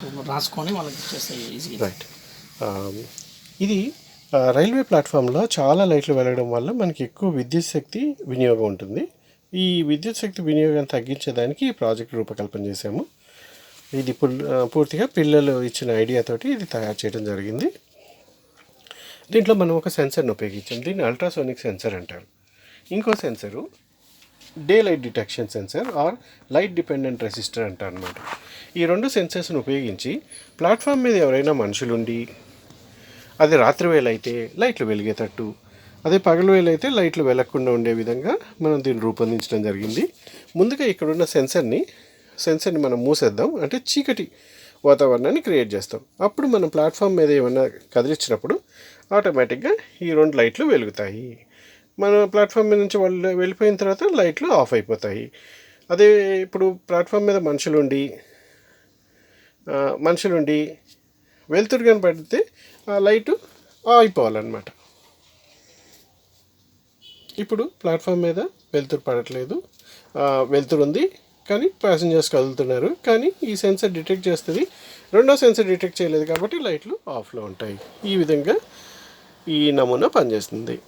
రాసుకొని వాళ్ళకి ఇచ్చేస్తాయి ఈజీగా. రైట్. ఇది రైల్వే ప్లాట్ఫామ్లో చాలా లైట్లు వెలగడం వల్ల మనకి ఎక్కువ విద్యుత్ శక్తి వినియోగం ఉంటుంది. ఈ విద్యుత్ శక్తి వినియోగాన్ని తగ్గించేదానికి ఈ ప్రాజెక్ట్ రూపకల్పన చేశాము. ఇది పూర్తిగా పిల్లలు ఇచ్చిన ఐడియాతోటి ఇది తయారు చేయడం జరిగింది. దీంట్లో మనం ఒక సెన్సర్ని ఉపయోగించాం. దీన్ని అల్ట్రాసోనిక్ సెన్సర్ అంటారు. ఇంకో sensor day light detection sensor or light dependent resistor అంటారు అనమాట. ఈ రెండు సెన్సర్స్ని ఉపయోగించి ప్లాట్ఫామ్ మీద ఎవరైనా మనుషులుండి, అది రాత్రి వేళ అయితే లైట్లు వెలిగేటట్టు, అదే పగలు వేళ అయితే లైట్లు వెలగకుండా ఉండే విధంగా మనం దీన్ని రూపొందించడం జరిగింది. ముందుగా ఇక్కడున్న సెన్సర్ని మనం మూసేద్దాం, అంటే చీకటి వాతావరణాన్ని క్రియేట్ చేస్తాం. అప్పుడు మనం ప్లాట్ఫామ్ మీద ఏమైనా కదిలించినప్పుడు ఆటోమేటిక్గా ఈ రెండు లైట్లు వెలుగుతాయి. మన ప్లాట్ఫామ్ మీద నుంచి వాళ్ళు వెళ్ళిపోయిన తర్వాత లైట్లు ఆఫ్ అయిపోతాయి. అదే ఇప్పుడు ప్లాట్ఫామ్ మీద మనుషులుండి వెలుతురు కానీ పడితే ఆ లైటు అయిపోవాలన్నమాట. ఇప్పుడు ప్లాట్ఫామ్ మీద వెలుతురు పడట్లేదు, వెలుతురు ఉంది కానీ ప్యాసింజర్స్ కదులుతున్నారు, కానీ ఈ సెన్సర్ డిటెక్ట్ చేస్తుంది. రెండో సెన్సర్ డిటెక్ట్ చేయలేదు కాబట్టి లైట్లు ఆఫ్లో ఉంటాయి. ఈ విధంగా ఈ నమూనా పనిచేస్తుంది.